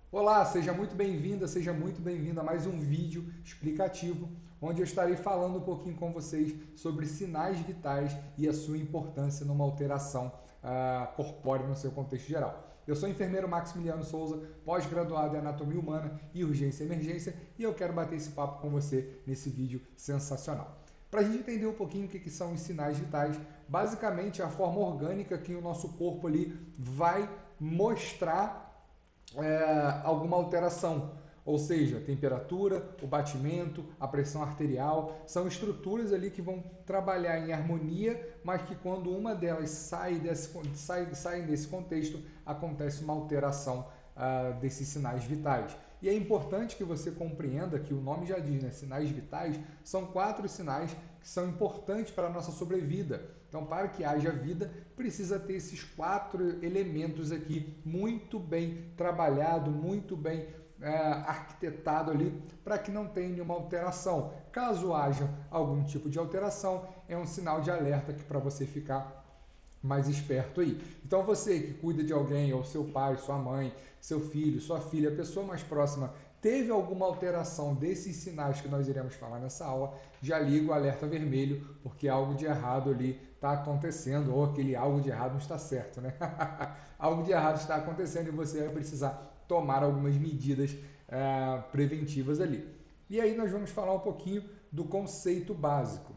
Olá, seja muito bem-vinda, seja muito bem-vindo a mais um vídeo explicativo, onde eu estarei falando um pouquinho com vocês sobre sinais vitais e a sua importância numa alteração corpórea no seu contexto geral. Eu sou o enfermeiro Maximiliano Souza, pós-graduado em Anatomia Humana e Urgência e Emergência, e eu quero bater esse papo com você nesse vídeo sensacional. Para a gente entender um pouquinho o que são os sinais vitais, basicamente é a forma orgânica que o nosso corpo ali vai mostrar alguma alteração, ou seja, temperatura, o batimento, a pressão arterial, são estruturas ali que vão trabalhar em harmonia, mas que quando uma delas sai desse contexto, acontece uma alteração desses sinais vitais. E é importante que você compreenda que o nome já diz, né? Sinais vitais são 4 sinais que são importantes para a nossa sobrevida. Então, para que haja vida, precisa ter esses 4 elementos aqui muito bem trabalhado, muito bem arquitetado ali, para que não tenha nenhuma alteração. Caso haja algum tipo de alteração, é um sinal de alerta que para você ficar mais esperto aí. Então você que cuida de alguém, ou seu pai, sua mãe, seu filho, sua filha, a pessoa mais próxima, teve alguma alteração desses sinais que nós iremos falar nessa aula, já liga o alerta vermelho, porque algo de errado ali está acontecendo, ou aquele algo de errado não está certo, né? Algo de errado está acontecendo e você vai precisar tomar algumas medidas preventivas ali. E aí nós vamos falar um pouquinho do conceito básico.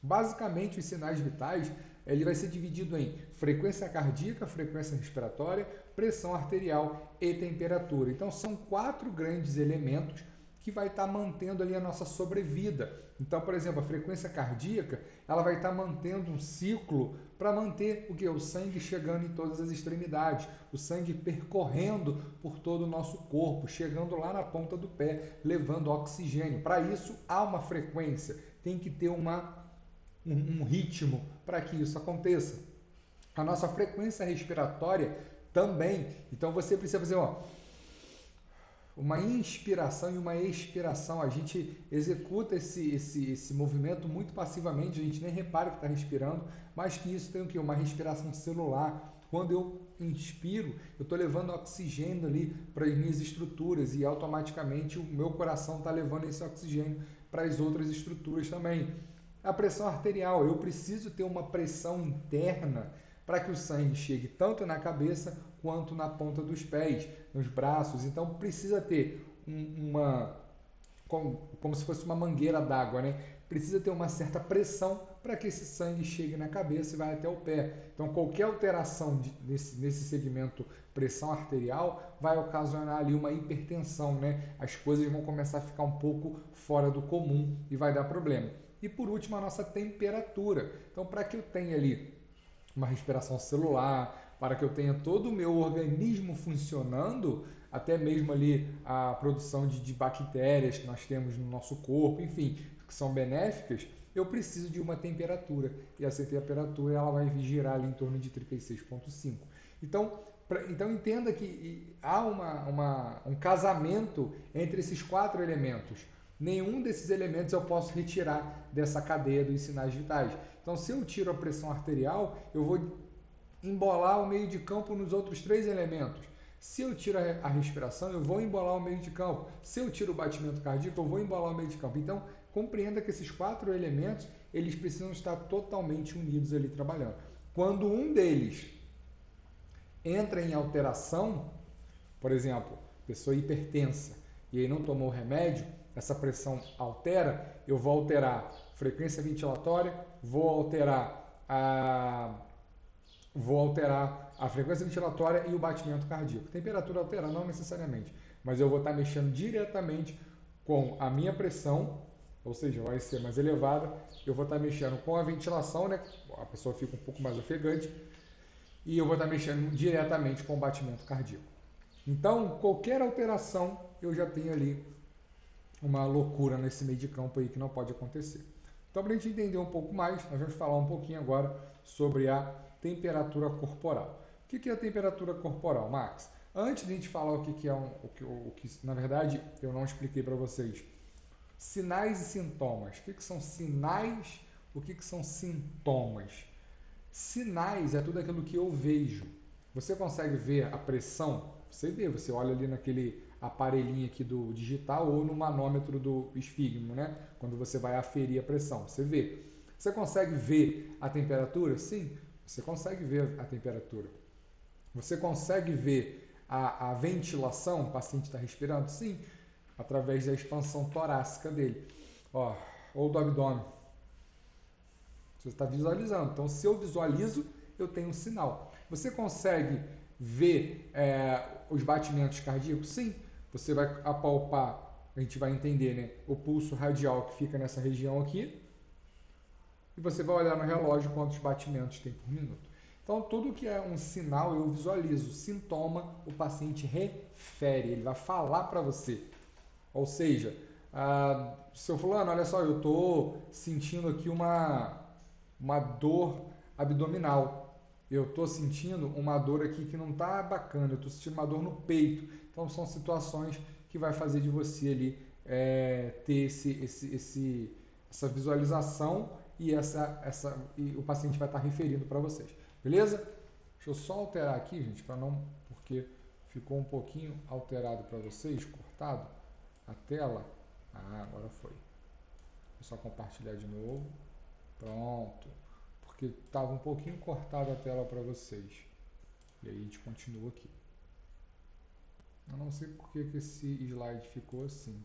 Basicamente, os sinais vitais ele vai ser dividido em frequência cardíaca, frequência respiratória, pressão arterial e temperatura. Então, são 4 grandes elementos que vai estar mantendo ali a nossa sobrevida. Então, por exemplo, a frequência cardíaca, ela vai estar mantendo um ciclo para manter o que? O sangue chegando em todas as extremidades, o sangue percorrendo por todo o nosso corpo, chegando lá na ponta do pé, levando oxigênio. Para isso, há uma frequência, tem que ter um ritmo para que isso aconteça. A nossa frequência respiratória também. Então você precisa fazer uma inspiração e uma expiração. A gente executa esse movimento muito passivamente, a gente nem repara que está respirando, mas que isso tem o quê? Uma respiração celular. Quando eu inspiro, eu estou levando oxigênio ali para as minhas estruturas e automaticamente o meu coração está levando esse oxigênio para as outras estruturas também. A pressão arterial, eu preciso ter uma pressão interna para que o sangue chegue tanto na cabeça quanto na ponta dos pés, nos braços. Então precisa ter como se fosse uma mangueira d'água, né? Precisa ter uma certa pressão para que esse sangue chegue na cabeça e vá até o pé. Então qualquer alteração nesse segmento pressão arterial vai ocasionar ali uma hipertensão, né? As coisas vão começar a ficar um pouco fora do comum e vai dar problema. E por último, a nossa temperatura. Então, para que eu tenha ali uma respiração celular, para que eu tenha todo o meu organismo funcionando, até mesmo ali a produção de bactérias que nós temos no nosso corpo, enfim, que são benéficas, eu preciso de uma temperatura. E essa temperatura ela vai girar ali em torno de 36,5. Então entenda que há um casamento entre esses 4 elementos. Nenhum desses elementos eu posso retirar dessa cadeia dos sinais vitais. Então, se eu tiro a pressão arterial, eu vou embolar o meio de campo nos outros 3 elementos. Se eu tiro a respiração, eu vou embolar o meio de campo. Se eu tiro o batimento cardíaco, eu vou embolar o meio de campo. Então, compreenda que esses 4 elementos, eles precisam estar totalmente unidos ali trabalhando. Quando um deles entra em alteração, por exemplo, pessoa hipertensa e aí não tomou o remédio, essa pressão altera, eu vou alterar frequência ventilatória, vou alterar a frequência ventilatória e o batimento cardíaco. Temperatura altera não necessariamente, mas eu vou estar mexendo diretamente com a minha pressão, ou seja, vai ser mais elevada, eu vou estar mexendo com a ventilação, né? A pessoa fica um pouco mais ofegante, e eu vou estar mexendo diretamente com o batimento cardíaco. Então, qualquer alteração, eu já tenho ali uma loucura nesse meio de campo aí que não pode acontecer. Então, para a gente entender um pouco mais, nós vamos falar um pouquinho agora sobre a temperatura corporal. O que é a temperatura corporal, Max? Antes de a gente falar o que é o que na verdade eu não expliquei para vocês, sinais e sintomas. O que são sinais? O que são sintomas? Sinais é tudo aquilo que eu vejo. Você consegue ver a pressão? Você vê, você olha ali naquele aparelhinho aqui do digital ou no manômetro do esfígmo, né? Quando você vai aferir a pressão, você vê. Você consegue ver a temperatura? Sim, você consegue ver a temperatura. Você consegue ver a ventilação, o paciente está respirando? Sim, através da expansão torácica dele, ó, ou do abdômen. Você está visualizando. Então, se eu visualizo, eu tenho um sinal. Você consegue ver os batimentos cardíacos? Sim. Você vai apalpar, a gente vai entender, né, o pulso radial que fica nessa região aqui. E você vai olhar no relógio quantos batimentos tem por minuto. Então, tudo que é um sinal eu visualizo. Sintoma, o paciente refere, ele vai falar para você. Ou seja, seu fulano, olha só, eu estou sentindo aqui uma dor abdominal. Eu estou sentindo uma dor aqui que não está bacana, eu estou sentindo uma dor no peito. Então, são situações que vai fazer de você ali ter essa visualização e, e o paciente vai estar referindo para vocês. Beleza? Deixa eu só alterar aqui, gente, para não... porque ficou um pouquinho alterado para vocês, cortado a tela. Agora foi. Vou só compartilhar de novo. Pronto. Porque estava um pouquinho cortada a tela para vocês. E aí a gente continua aqui. Eu não sei porque que esse slide ficou assim.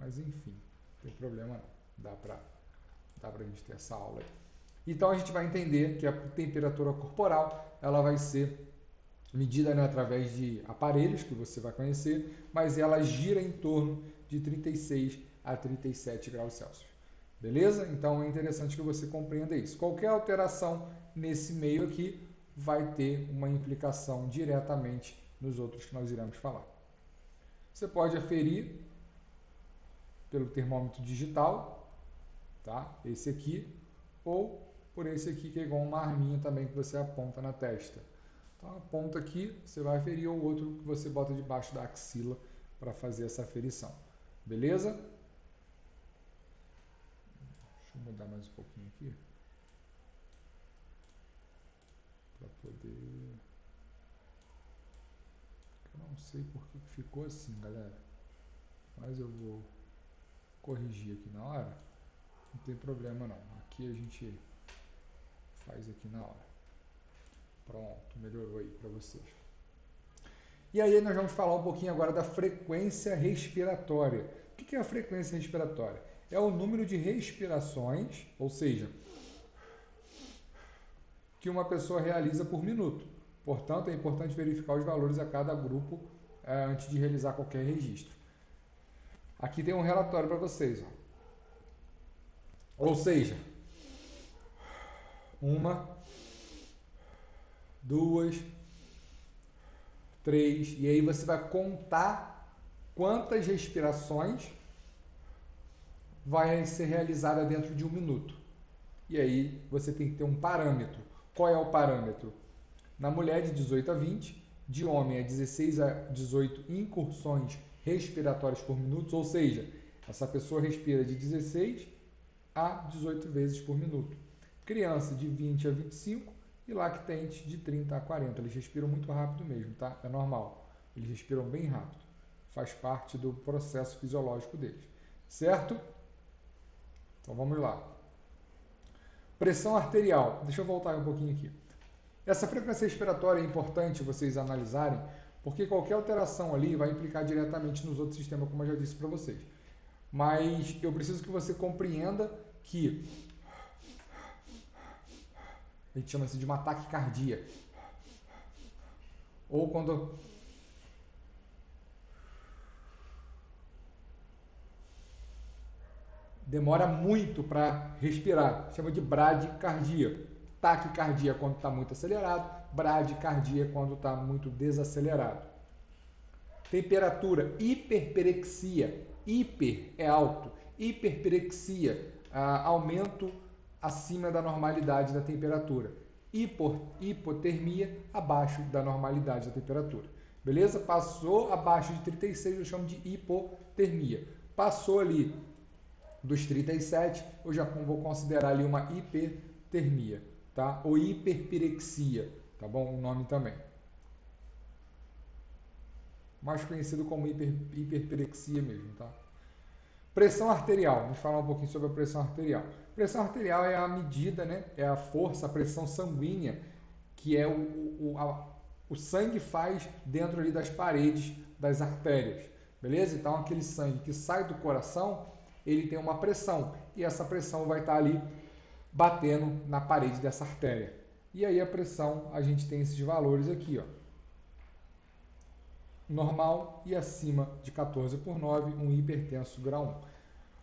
Mas enfim, não tem problema não. Dá pra gente ter essa aula aí. Então a gente vai entender que a temperatura corporal ela vai ser medida, né, através de aparelhos que você vai conhecer, mas ela gira em torno de 36 a 37 graus Celsius. Beleza? Então é interessante que você compreenda isso. Qualquer alteração nesse meio aqui vai ter uma implicação diretamente nos outros que nós iremos falar. Você pode aferir pelo termômetro digital, tá? Esse aqui, ou por esse aqui que é igual uma arminha também que você aponta na testa. Então aponta aqui, você vai aferir, ou outro que você bota debaixo da axila para fazer essa aferição. Beleza? Deixa eu mudar mais um pouquinho aqui. Para poder... Eu não sei por que ficou assim, galera. Mas eu vou corrigir aqui na hora. Não tem problema não. Aqui a gente faz aqui na hora. Pronto, melhorou aí para vocês. E aí nós vamos falar um pouquinho agora da frequência respiratória. O que é a frequência respiratória? É o número de respirações, ou seja, que uma pessoa realiza por minuto. Portanto, é importante verificar os valores a cada grupo antes de realizar qualquer registro. Aqui tem um relatório para vocês. Ou seja, 1, 2, 3, e aí você vai contar quantas respirações vai ser realizada dentro de um minuto. E aí você tem que ter um parâmetro. Qual é o parâmetro? Na mulher de 18 a 20, de homem a 16 a 18 incursões respiratórias por minuto, ou seja, essa pessoa respira de 16 a 18 vezes por minuto. Criança de 20 a 25 e lactente de 30 a 40. Eles respiram muito rápido mesmo, tá? É normal. Eles respiram bem rápido. Faz parte do processo fisiológico deles. Certo? Então vamos lá. Pressão arterial. Deixa eu voltar um pouquinho aqui. Essa frequência respiratória é importante vocês analisarem, porque qualquer alteração ali vai implicar diretamente nos outros sistemas, como eu já disse para vocês. Mas eu preciso que você compreenda que a gente chama isso de uma taquicardia. Ou quando demora muito para respirar, chama de bradicardia. Taquicardia quando está muito acelerado, bradicardia quando está muito desacelerado. Temperatura, hiperperexia. Hiper é alto, hiperperexia, aumento acima da normalidade da temperatura. Hipotermia, abaixo da normalidade da temperatura. Beleza? Passou abaixo de 36, eu chamo de hipotermia. Passou ali dos 37, eu já vou considerar ali uma hipertermia, tá? Ou hiperpirexia, tá bom? O nome também. mais conhecido como hiperpirexia mesmo, tá? Pressão arterial, vamos falar um pouquinho sobre a pressão arterial. Pressão arterial é a medida, né? É a força, a pressão sanguínea que é o sangue faz dentro ali das paredes das artérias, beleza? Então aquele sangue que sai do coração, ele tem uma pressão e essa pressão vai estar ali batendo na parede dessa artéria. E aí a pressão, a gente tem esses valores aqui, ó. Normal e acima de 14/9, um hipertenso grau 1.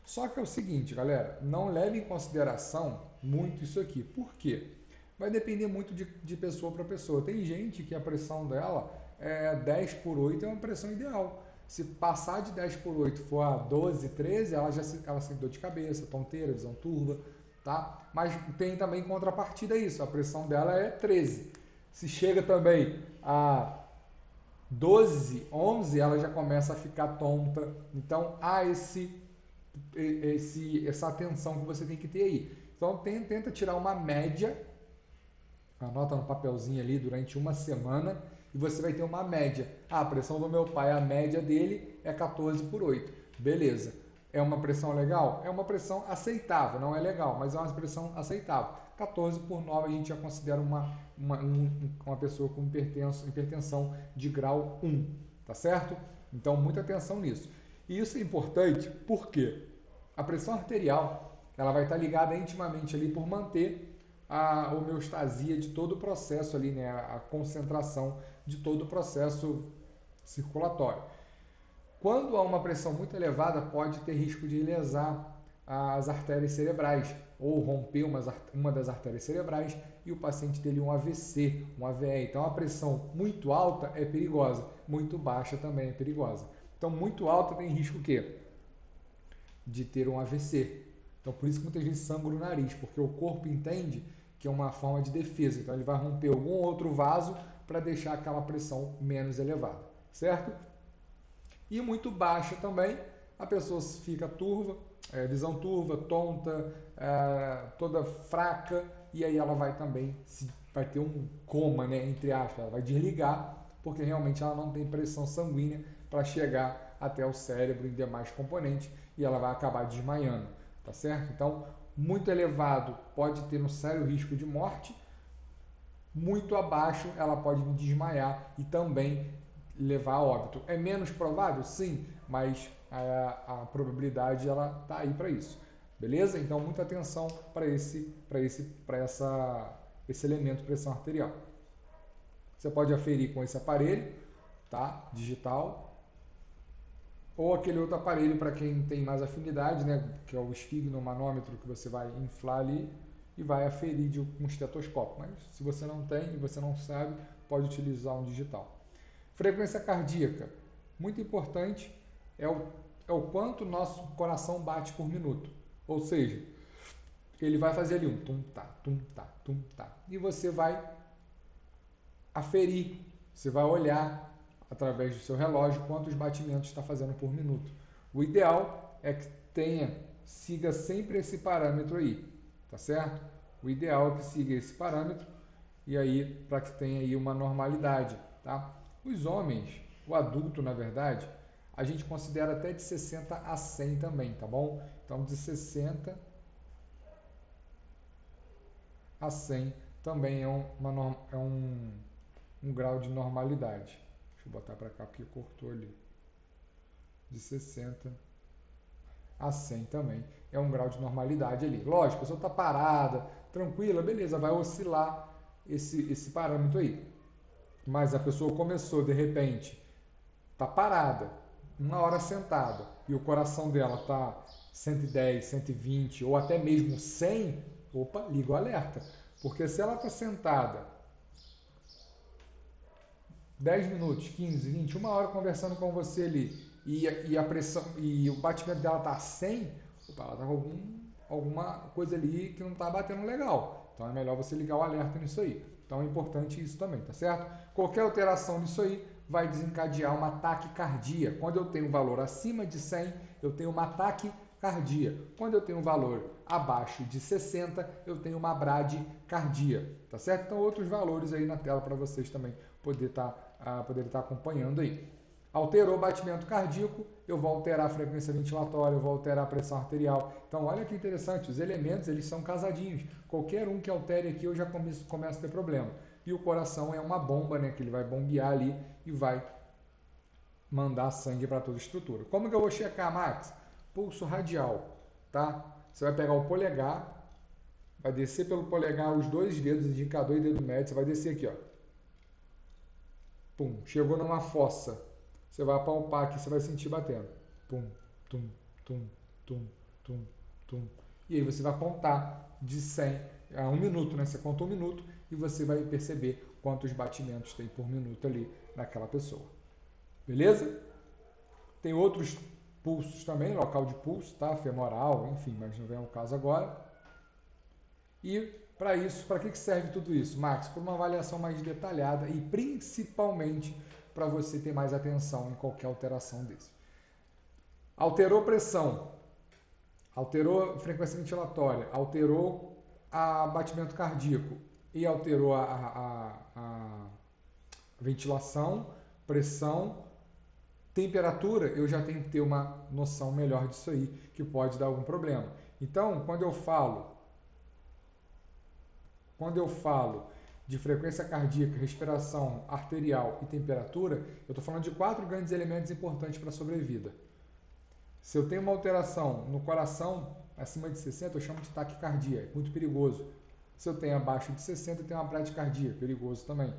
Só que é o seguinte, galera, não leve em consideração muito isso aqui. Por quê? Vai depender muito de pessoa para pessoa. Tem gente que a pressão dela é 10/8 é uma pressão ideal. Se passar de 10/8 for a 12, 13, ela sente dor de cabeça, tonteira, visão turva, tá? Mas tem também contrapartida a isso, a pressão dela é 13. Se chega também a 12, 11, ela já começa a ficar tonta. Então há essa atenção que você tem que ter aí. Então tenta tirar uma média, anota no papelzinho ali durante uma semana e você vai ter uma média. A pressão do meu pai, a média dele é 14/8. Beleza. É uma pressão legal? É uma pressão aceitável, não é legal, mas é uma pressão aceitável. 14/9 a gente já considera uma pessoa com hipertensão de grau 1, tá certo? Então muita atenção nisso. E isso é importante porque a pressão arterial ela vai estar ligada intimamente ali por manter a homeostasia de todo o processo ali, né? A concentração de todo o processo circulatório. Quando há uma pressão muito elevada, pode ter risco de lesar as artérias cerebrais ou romper uma das artérias cerebrais e o paciente ter um AVC, um AVE. Então, a pressão muito alta é perigosa, muito baixa também é perigosa. Então, muito alta tem risco o quê? De ter um AVC. Então, por isso que muitas vezes sangra o nariz, porque o corpo entende que é uma forma de defesa. Então, ele vai romper algum outro vaso para deixar aquela pressão menos elevada, certo? E muito baixa também, a pessoa fica turva, visão turva, tonta, toda fraca, e aí ela vai também, vai ter um coma, né, entre aspas, ela vai desligar, porque realmente ela não tem pressão sanguínea para chegar até o cérebro e demais componentes, e ela vai acabar desmaiando, tá certo? Então, muito elevado pode ter um sério risco de morte, muito abaixo ela pode desmaiar e também levar a óbito. É menos provável? Sim, mas a probabilidade ela tá aí para isso. Beleza? Então muita atenção para esse elemento pressão arterial. Você pode aferir com esse aparelho, tá? Digital, ou aquele outro aparelho para quem tem mais afinidade, né? Que é o esfigmomanômetro que você vai inflar ali e vai aferir de um estetoscópio. Mas se você não tem e você não sabe, pode utilizar um digital. Frequência cardíaca, muito importante, é o quanto o nosso coração bate por minuto. Ou seja, ele vai fazer ali um tum-tá, tum-tá, tum-tá. E você vai aferir, você vai olhar através do seu relógio quantos batimentos está fazendo por minuto. O ideal é que siga sempre esse parâmetro aí, tá certo? O ideal é que siga esse parâmetro e aí para que tenha aí uma normalidade, tá? Os homens, o adulto na verdade, a gente considera até de 60 a 100 também, tá bom? Então de 60 a 100 também é um grau de normalidade. Deixa eu botar para cá porque cortou ali. De 60 a 100 também é um grau de normalidade ali. Lógico, a pessoa está parada, tranquila, beleza, vai oscilar esse parâmetro aí. Mas a pessoa começou, de repente, está parada, uma hora sentada, e o coração dela está 110, 120 ou até mesmo 100, opa, liga o alerta. Porque se ela está sentada 10 minutos, 15, 20, uma hora conversando com você ali, e a pressão e o batimento dela está 100, opa, ela está com alguma coisa ali que não está batendo legal. Então é melhor você ligar o alerta nisso aí. Então é importante isso também, tá certo? Qualquer alteração nisso aí vai desencadear uma taquicardia. Quando eu tenho um valor acima de 100, eu tenho uma taquicardia. Quando eu tenho um valor abaixo de 60, eu tenho uma bradicardia, tá certo? Então outros valores aí na tela para vocês também poder estar acompanhando aí. Alterou o batimento cardíaco, eu vou alterar a frequência ventilatória, eu vou alterar a pressão arterial. Então, olha que interessante, os elementos eles são casadinhos. Qualquer um que altere aqui, eu já começo a ter problema. E o coração é uma bomba, né, que ele vai bombear ali e vai mandar sangue para toda a estrutura. Como que eu vou checar, Max? Pulso radial, tá? Você vai pegar o polegar, vai descer pelo polegar os dois dedos, indicador e dedo médio, você vai descer aqui, ó. Pum, chegou numa fossa. Você vai apalpar aqui, você vai sentir batendo. Pum, tum, tum, tum, tum, tum. E aí você vai contar de 100 a 1 minuto, né? Você conta 1 minuto e você vai perceber quantos batimentos tem por minuto ali naquela pessoa. Beleza? Tem outros pulsos também, local de pulso, tá? Femoral, enfim, mas não vem ao caso agora. E para isso, para que serve tudo isso, Max? Para uma avaliação mais detalhada e principalmente para você ter mais atenção em qualquer alteração desse. Alterou pressão, alterou frequência ventilatória, alterou batimento cardíaco e alterou a ventilação, pressão, temperatura, eu já tenho que ter uma noção melhor disso aí, que pode dar algum problema. Então, quando eu falo de frequência cardíaca, respiração arterial e temperatura, eu estou falando de 4 grandes elementos importantes para a sobrevida. Se eu tenho uma alteração no coração acima de 60, eu chamo de taquicardia, é muito perigoso. Se eu tenho abaixo de 60, eu tenho uma bradicardia, perigoso também.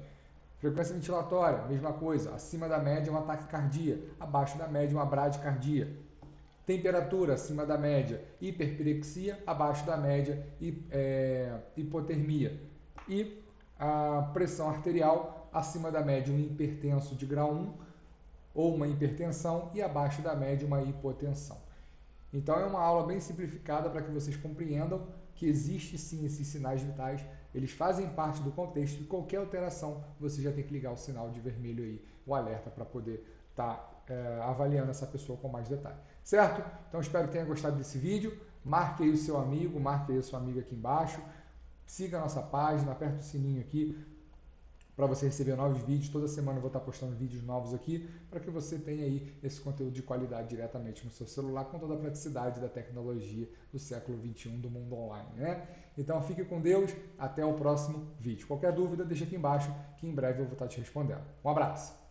Frequência ventilatória, mesma coisa, acima da média uma taquicardia, abaixo da média uma bradicardia. Temperatura acima da média, hiperpirexia, abaixo da média, hipotermia. E a pressão arterial acima da média um hipertenso de grau 1 ou uma hipertensão e abaixo da média uma hipotensão. Então é uma aula bem simplificada para que vocês compreendam que existe sim esses sinais vitais, eles fazem parte do contexto e qualquer alteração você já tem que ligar o sinal de vermelho aí, o alerta para poder estar avaliando essa pessoa com mais detalhe. Certo? Então espero que tenha gostado desse vídeo, marque aí o seu amigo, marque aí a sua amiga aqui embaixo, siga a nossa página, aperte o sininho aqui para você receber novos vídeos. Toda semana eu vou estar postando vídeos novos aqui para que você tenha aí esse conteúdo de qualidade diretamente no seu celular com toda a praticidade da tecnologia do século 21 do mundo online, né? Então fique com Deus, até o próximo vídeo. Qualquer dúvida deixa aqui embaixo que em breve eu vou estar te respondendo. Um abraço!